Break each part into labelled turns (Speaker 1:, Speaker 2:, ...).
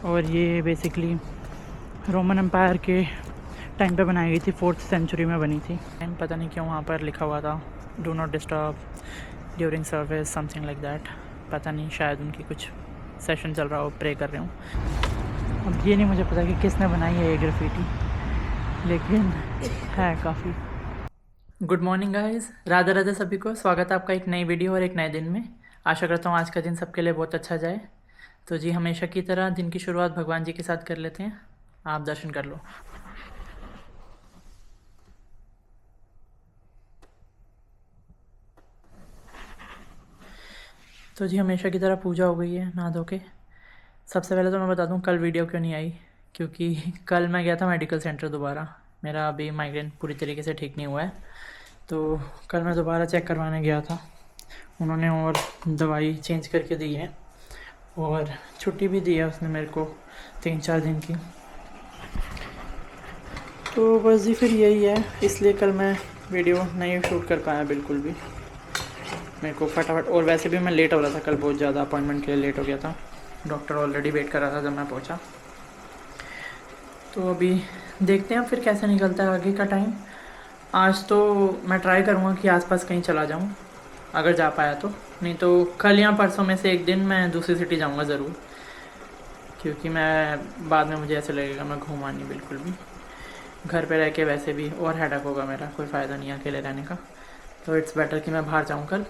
Speaker 1: और ये basically Roman empire के टाइम पे बनाई गई थी, 4th सेंचुरी में बनी थी। टाइम पता नहीं क्यों वहाँ पर लिखा हुआ था do not disturb during service something like that. पता नहीं, शायद उनकी कुछ सेशन चल रहा हो, प्रे कर रहे हूँ। अब ये नहीं मुझे पता कि किसने बनाई है ये ग्राफिटी, लेकिन है काफ़ी। Good morning guys, Radhe Radhe सभी को। स्वागत है आपका एक नई वीडियो और एक नए दिन में। आशा करता हूँ आज का दिन सबके लिए बहुत अच्छा जाए। तो जी, हमेशा की तरह दिन की शुरुआत भगवान जी के साथ कर लेते हैं। आप दर्शन कर लो। तो जी, हमेशा की तरह पूजा हो गई है नहा धो के। सबसे पहले तो मैं बता दूं कल वीडियो क्यों नहीं आई, क्योंकि कल मैं गया था मेडिकल सेंटर दोबारा। मेरा अभी माइग्रेन पूरी तरीके से ठीक नहीं हुआ है, तो कल मैं दोबारा चेक करवाने गया था। उन्होंने और दवाई चेंज करके दी है और छुट्टी भी दी है उसने मेरे को 3-4 दिन की। तो बस जी फिर यही है, इसलिए कल मैं वीडियो नहीं शूट कर पाया बिल्कुल भी। मेरे को फटाफट, और वैसे भी मैं लेट हो रहा था कल बहुत ज़्यादा, अपॉइंटमेंट के लिए लेट हो गया था। डॉक्टर ऑलरेडी वेट कर रहा था जब मैं पहुंचा। तो अभी देखते हैं फिर कैसे निकलता है आगे का टाइम। आज तो मैं ट्राई करूँगा कि आसपास कहीं चला जाऊँ अगर जा पाया तो, नहीं तो कल या परसों में से एक दिन मैं दूसरी सिटी जाऊँगा ज़रूर, क्योंकि मैं बाद में मुझे ऐसे लगेगा मैं घूमा नहीं बिल्कुल भी। घर पे रह के वैसे भी और हेडेक होगा मेरा, कोई फ़ायदा नहीं है अकेले रहने का। तो इट्स बेटर कि मैं बाहर जाऊँ कल।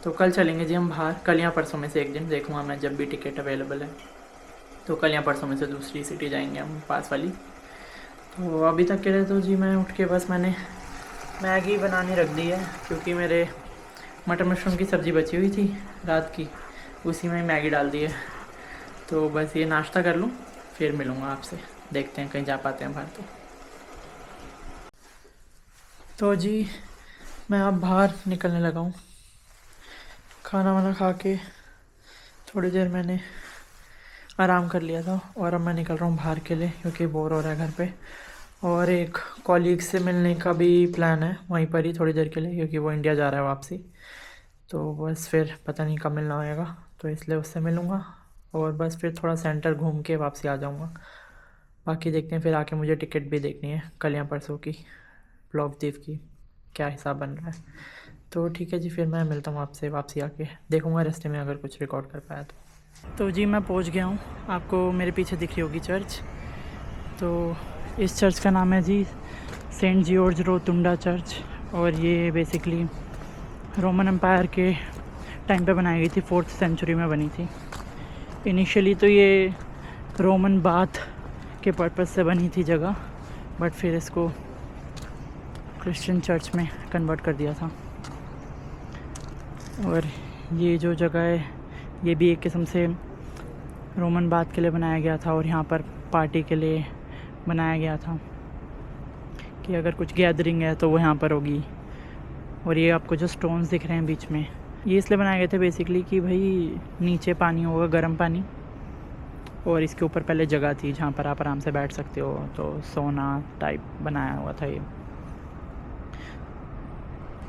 Speaker 1: तो कल चलेंगे जी हम बाहर, कल या परसों में से एक दिन देखूँगा मैं, जब भी टिकट अवेलेबल है। तो कल या परसों में से दूसरी सिटी जाएंगे हम, पास वाली। तो अभी तक के लिए तो जी मैं उठ के बस मैंने मैगी बनानी रख दी है, क्योंकि मेरे मटर मशरूम की सब्ज़ी बची हुई थी रात की, उसी में मैगी डाल दी है। तो बस ये नाश्ता कर लूँ, फिर मिलूँगा आपसे। देखते हैं कहीं जा पाते हैं बाहर तो जी मैं अब बाहर निकलने लगा हूँ। खाना वाना खा के थोड़ी देर मैंने आराम कर लिया था और अब मैं निकल रहा हूँ बाहर के लिए, क्योंकि बोर हो रहा है घर पे। और एक कॉलीग से मिलने का भी प्लान है वहीं पर ही थोड़ी देर के लिए, क्योंकि वो इंडिया जा रहा है वापसी। तो बस फिर पता नहीं कब मिलना होएगा, तो इसलिए उससे मिलूँगा और बस फिर थोड़ा सेंटर घूम के वापसी आ जाऊँगा। बाकी देखते हैं, फिर आके मुझे टिकट भी देखनी है कल या परसों की, प्लॉवदीप की, क्या हिसाब बन रहा है। तो ठीक है जी, फिर मैं मिलता हूँ आपसे वापसी आके। देखूँगा रास्ते में अगर कुछ रिकॉर्ड कर पाया तो जी मैं पहुँच गया हूँ। आपको मेरे पीछे दिख रही होगी चर्च। तो इस चर्च का नाम है जी सेंट जॉर्ज रोतुंडा चर्च, और ये बेसिकली रोमन एम्पायर के टाइम पे बनाई गई थी, 4th सेंचुरी में बनी थी। इनिशियली तो ये रोमन बाथ के पर्पस से बनी थी जगह, बट फिर इसको क्रिश्चियन चर्च में कन्वर्ट कर दिया था। और ये जो जगह है ये भी एक किस्म से रोमन बाथ के लिए बनाया गया था, और यहाँ पर पार्टी के लिए बनाया गया था कि अगर कुछ गैदरिंग है तो वो यहाँ पर होगी। और ये आपको जो स्टोन्स दिख रहे हैं बीच में, ये इसलिए बनाए गए थे बेसिकली कि भाई नीचे पानी होगा, गर्म पानी, और इसके ऊपर पहले जगह थी जहाँ पर आप आराम से बैठ सकते हो। तो सोना टाइप बनाया हुआ था ये।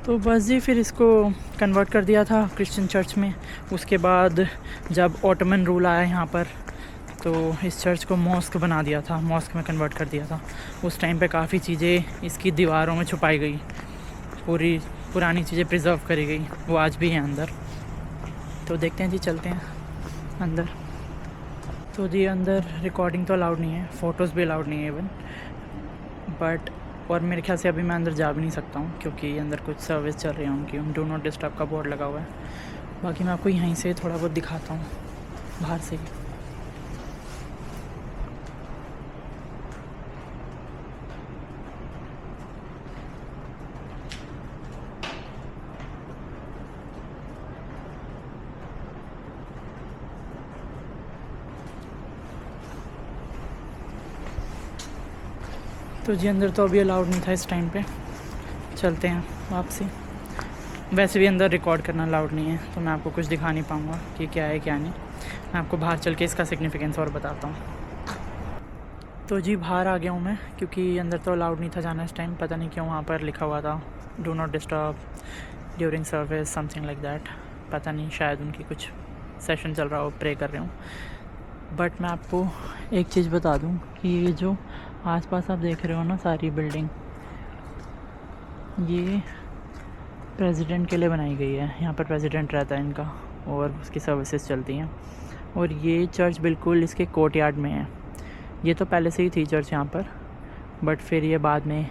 Speaker 1: तो बस जी फिर इसको कन्वर्ट कर दिया था क्रिश्चियन चर्च में। उसके बाद जब ऑटोमन रूल आया यहाँ पर, तो इस चर्च को मॉस्क बना दिया था, मॉस्क में कन्वर्ट कर दिया था। उस टाइम पे काफ़ी चीज़ें इसकी दीवारों में छुपाई गई, पूरी पुरानी चीज़ें प्रिजर्व करी गई, वो आज भी हैं अंदर। तो देखते हैं जी, चलते हैं अंदर। तो जी अंदर रिकॉर्डिंग तो अलाउड नहीं है, फ़ोटोज़ भी अलाउड नहीं है इवन, बट और मेरे ख्याल से अभी मैं अंदर जा भी नहीं सकता हूँ, क्योंकि अंदर कुछ सर्विस चल रही है उनकी, डू नॉट डिस्टर्ब का बोर्ड लगा हुआ है। बाकी मैं आपको यहीं से थोड़ा बहुत दिखाता हूँ बाहर से ही। तो जी अंदर तो अभी अलाउड नहीं था इस टाइम पे, चलते हैं वापसी। वैसे भी अंदर रिकॉर्ड करना अलाउड नहीं है, तो मैं आपको कुछ दिखा नहीं पाऊँगा कि क्या है क्या नहीं। मैं आपको बाहर चल के इसका सिग्निफिकेंस और बताता हूँ। तो जी बाहर आ गया हूँ मैं, क्योंकि अंदर तो अलाउड नहीं था जाना इस टाइम। पता नहीं क्यों वहाँ पर लिखा हुआ था do not disturb during service something like that. पता नहीं, शायद उनकी कुछ सेशन चल रहा हो, प्रे कर रहे हूँ। बट मैं आपको एक चीज़ बता दूं कि ये जो आसपास आप देख रहे हो ना सारी बिल्डिंग, ये प्रेसिडेंट के लिए बनाई गई है। यहाँ पर प्रेसिडेंट रहता है इनका और उसकी सर्विसेज चलती हैं। और ये चर्च बिल्कुल इसके कोर्टयार्ड में है। ये तो पहले से ही थी चर्च यहाँ पर, बट फिर ये बाद में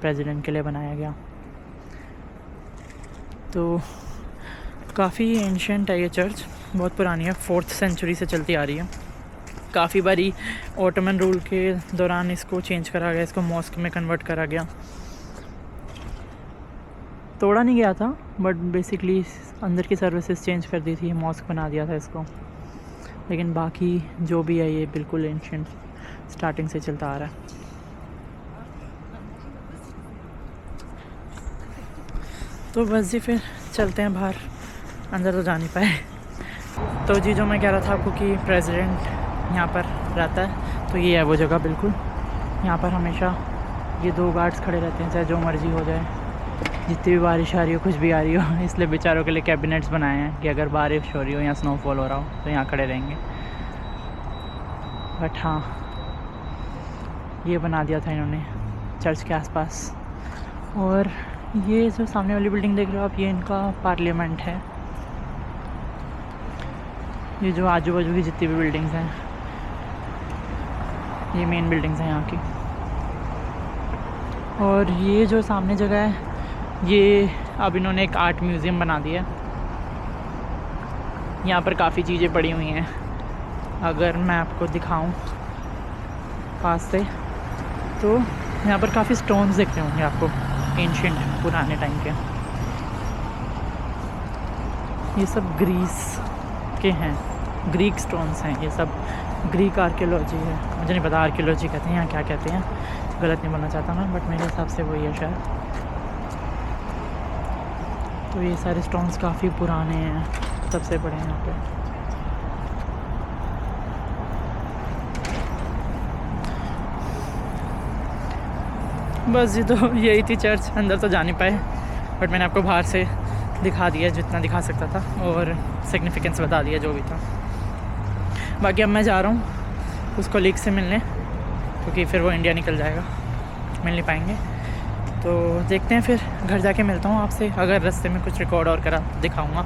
Speaker 1: प्रेसिडेंट के लिए बनाया गया। तो काफ़ी एंशिएंट है ये चर्च, बहुत पुरानी है, 4th सेंचुरी से चलती आ रही है। काफ़ी बारी ऑटोमन रूल के दौरान इसको चेंज करा गया, इसको मॉस्क में कन्वर्ट करा गया। तोड़ा नहीं गया था, बट बेसिकली अंदर की सर्विसेज चेंज कर दी थी, मॉस्क बना दिया था इसको। लेकिन बाकी जो भी है ये बिल्कुल एंशिएंट स्टार्टिंग से चलता आ रहा है। तो बस जी फिर चलते हैं बाहर, अंदर तो जा नहीं पाए। तो जी जो मैं कह रहा था आपको कि प्रेसिडेंट यहाँ पर रहता है, तो ये है वो जगह बिल्कुल। यहाँ पर हमेशा ये 2 गार्ड्स खड़े रहते हैं, चाहे जो मर्ज़ी हो जाए, जितनी भी बारिश आ रही हो, कुछ भी आ रही हो। इसलिए बेचारों के लिए कैबिनेट्स बनाए हैं कि अगर बारिश हो रही हो या स्नोफॉल हो रहा हो तो यहाँ खड़े रहेंगे। बट हाँ, ये बना दिया था इन्होंने चर्च के आसपास। और ये जो सामने वाली बिल्डिंग देख रहे हो आप, ये इनका पार्लियामेंट है। ये जो आजू बाजू की जितनी भी बिल्डिंग्स हैं, ये मेन बिल्डिंग्स हैं यहाँ की। और ये जो सामने जगह है, ये अब इन्होंने एक आर्ट म्यूज़ियम बना दिया। यहाँ पर काफ़ी चीज़ें पड़ी हुई हैं। अगर मैं आपको दिखाऊं पास से, तो यहाँ पर काफ़ी स्टोन्स दिख रहे होंगे आपको, एंशिएंट पुराने टाइम के। ये सब ग्रीस के हैं, ग्रीक स्टोन्स हैं ये सब। ग्रीक आर्कियोलॉजी है, मुझे नहीं पता आर्कियोलॉजी कहते हैं या क्या कहते हैं, गलत नहीं बोलना चाहता मैं, बट मेरे हिसाब से वही है शायद। तो ये सारे स्टोन्स काफ़ी पुराने हैं, सबसे बड़े हैं यहाँ पे। बस ये तो यही थी चर्च, अंदर तो जा नहीं पाए, बट मैंने आपको बाहर से दिखा दिया जितना दिखा सकता था, और सिग्निफिकेंस बता दिया जो भी था। बाकी अब मैं जा रहा हूँ उस कलीग से मिलने, क्योंकि फिर वो इंडिया निकल जाएगा, मिल नहीं पाएंगे। तो देखते हैं, फिर घर जाके मिलता हूँ आपसे। अगर रास्ते में कुछ रिकॉर्ड और करा दिखाऊँगा,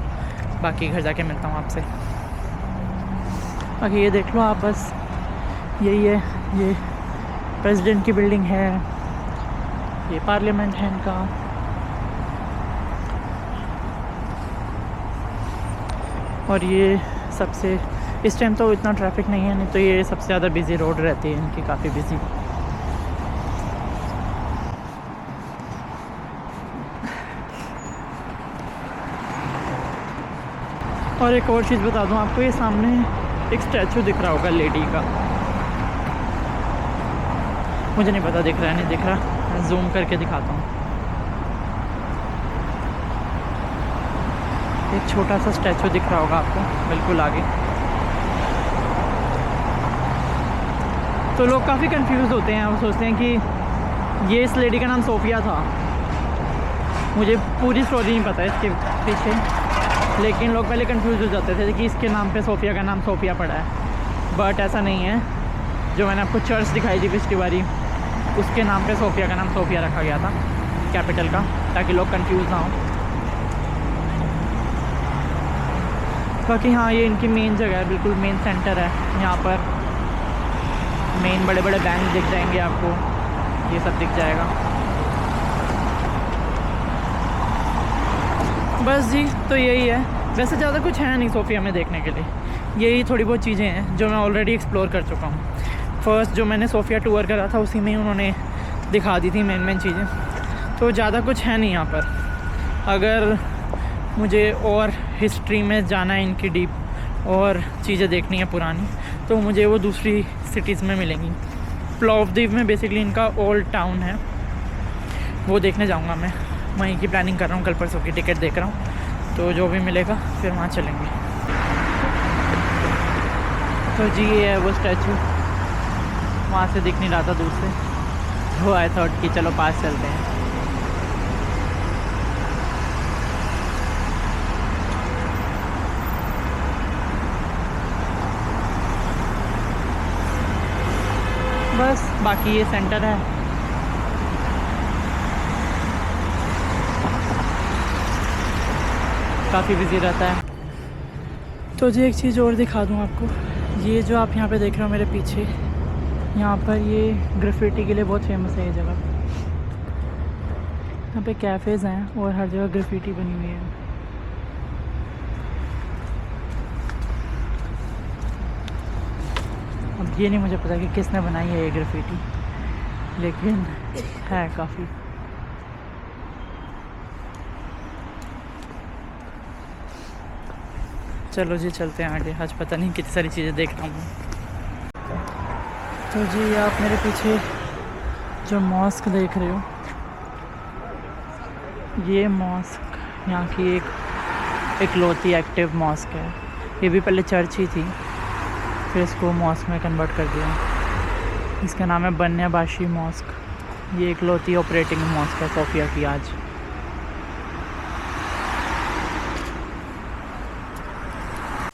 Speaker 1: बाकी घर जाके मिलता हूँ आपसे। बाकी ये देख लो आप, बस यही है, ये प्रेसिडेंट की बिल्डिंग है, ये पार्लियामेंट है इनका। और ये सबसे, इस टाइम तो इतना ट्रैफिक नहीं है, नहीं तो ये सबसे ज़्यादा बिज़ी रोड रहती है इनकी, काफ़ी बिज़ी। और एक और चीज़ बता दूं आपको, ये सामने एक स्टैचू दिख रहा होगा लेडी का, मुझे नहीं पता दिख रहा है नहीं दिख रहा, मैं जूम करके दिखाता हूँ। एक छोटा सा स्टैचू दिख रहा होगा आपको बिल्कुल आगे। तो लोग काफ़ी कंफ्यूज होते हैं, वो सोचते हैं कि ये इस लेडी का नाम सोफिया था। मुझे पूरी स्टोरी नहीं पता है इसके पीछे, लेकिन लोग पहले कंफ्यूज हो जाते थे कि इसके नाम पे सोफिया का नाम सोफिया पड़ा है, बट ऐसा नहीं है। जो मैंने आपको चर्च दिखाई थी पिछली बारी, उसके नाम पे सोफिया का नाम सोफिया रखा गया था, कैपिटल का, ताकि लोग कंफ्यूज ना हो। बाकी हाँ, ये इनकी मेन जगह है, बिल्कुल मेन सेंटर है। यहाँ पर मेन बड़े बड़े बैंक दिख जाएंगे आपको, ये सब दिख जाएगा। बस जी, तो यही है। वैसे ज़्यादा कुछ है नहीं सोफिया में देखने के लिए, यही थोड़ी बहुत चीज़ें हैं जो मैं ऑलरेडी एक्सप्लोर कर चुका हूँ। फर्स्ट जो मैंने सोफिया टूर करा था, उसी में ही उन्होंने दिखा दी थी मेन चीज़ें, तो ज़्यादा कुछ है नहीं यहाँ पर। अगर मुझे और हिस्ट्री में जाना है इनकी डीप, और चीज़ें देखनी है पुरानी, तो मुझे वो दूसरी सिटीज़ में मिलेंगी। प्लोवदीव में बेसिकली इनका ओल्ड टाउन है, वो देखने जाऊँगा मैं। वहीं की प्लानिंग कर रहा हूँ, कल परसों की टिकट देख रहा हूँ, तो जो भी मिलेगा फिर वहाँ चलेंगे। तो जी ये है वो स्टैचू, वहाँ से दिख नहीं रहा था दूर से, तो आई थॉट कि चलो पास चलते हैं। बस बाकी ये सेंटर है। काफ़ी बिजी रहता है। तो जी एक चीज़ और दिखा दूँ आपको, ये जो आप यहाँ पे देख रहे हो मेरे पीछे, यहाँ पर ये ग्राफिटी के लिए बहुत फेमस है ये जगह। यहाँ पे कैफ़ेज़ हैं और हर जगह ग्राफिटी बनी हुई है। अब ये नहीं मुझे पता कि किसने बनाई है ये ग्राफिटी, लेकिन है काफ़ी। चलो जी चलते हैं आगे, आज पता नहीं कितनी सारी चीज़ें देख रहा हूँ। तो जी आप मेरे पीछे जो मॉस्क देख रहे हो, ये मॉस्क यहाँ की इकलौती एक्टिव मॉस्क है। ये भी पहले चर्च ही थी, फिर इसको मॉस्क में कन्वर्ट कर दिया। इसका नाम है बन्याबाशी मॉस्क। ये इकलौती ऑपरेटिंग मॉस्क है सोफिया की आज।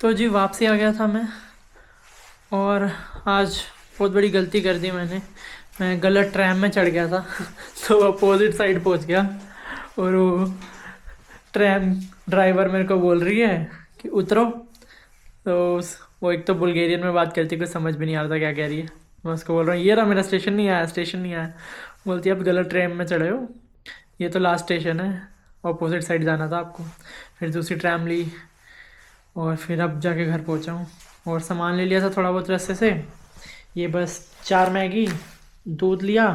Speaker 1: तो जी वापसी आ गया था मैं, और आज बहुत बड़ी गलती कर दी मैं गलत ट्रैम में चढ़ गया था तो अपोजिट साइड पहुंच गया, और वो ट्रैम ड्राइवर मेरे को बोल रही है कि उतरो। तो वो एक तो बुल्गारियन में बात करती, कुछ समझ भी नहीं आ रहा था क्या कह रही है। मैं उसको बोल रहा हूँ ये रहा मेरा स्टेशन नहीं आया, स्टेशन नहीं आया। बोलती है आप गलत ट्रैम में चढ़े हो, ये तो लास्ट स्टेशन है, अपोजिट साइड जाना था आपको। फिर दूसरी ट्रैम ली और फिर अब जाके घर पहुंचा हूँ, और सामान ले लिया था थोड़ा बहुत रास्ते से। ये बस 4 मैगी, दूध लिया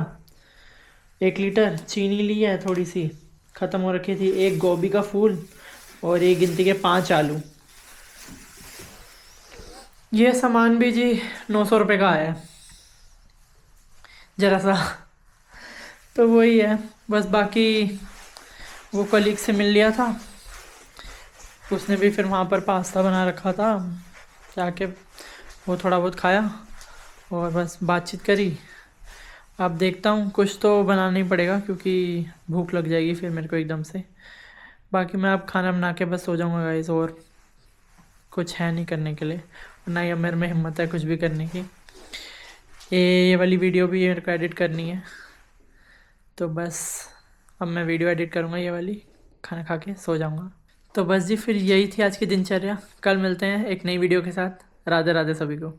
Speaker 1: 1 लीटर, चीनी ली है थोड़ी सी ख़त्म हो रखी थी, 1 गोभी का फूल और ये गिनती के 5 आलू। ये सामान भी जी 900 रुपये का आया, ज़रा सा। तो वही है बस। बाकी वो कलीग से मिल लिया था, उसने भी फिर वहाँ पर पास्ता बना रखा था, जाके वो थोड़ा बहुत खाया और बस बातचीत करी। अब देखता हूँ, कुछ तो बनाना ही पड़ेगा क्योंकि भूख लग जाएगी फिर मेरे को एकदम से। बाकी मैं अब खाना बना के बस सो जाऊँगा गाइस, और कुछ है नहीं करने के लिए, ना ही अब मेरे में हिम्मत है कुछ भी करने की। ये वाली वीडियो भी मेरे को एडिट करनी है, तो बस अब मैं वीडियो एडिट करूँगा ये वाली, खाना खा के सो जाऊँगा। तो बस जी फिर यही थी आज की दिनचर्या। कल मिलते हैं एक नई वीडियो के साथ। राधे राधे सभी को।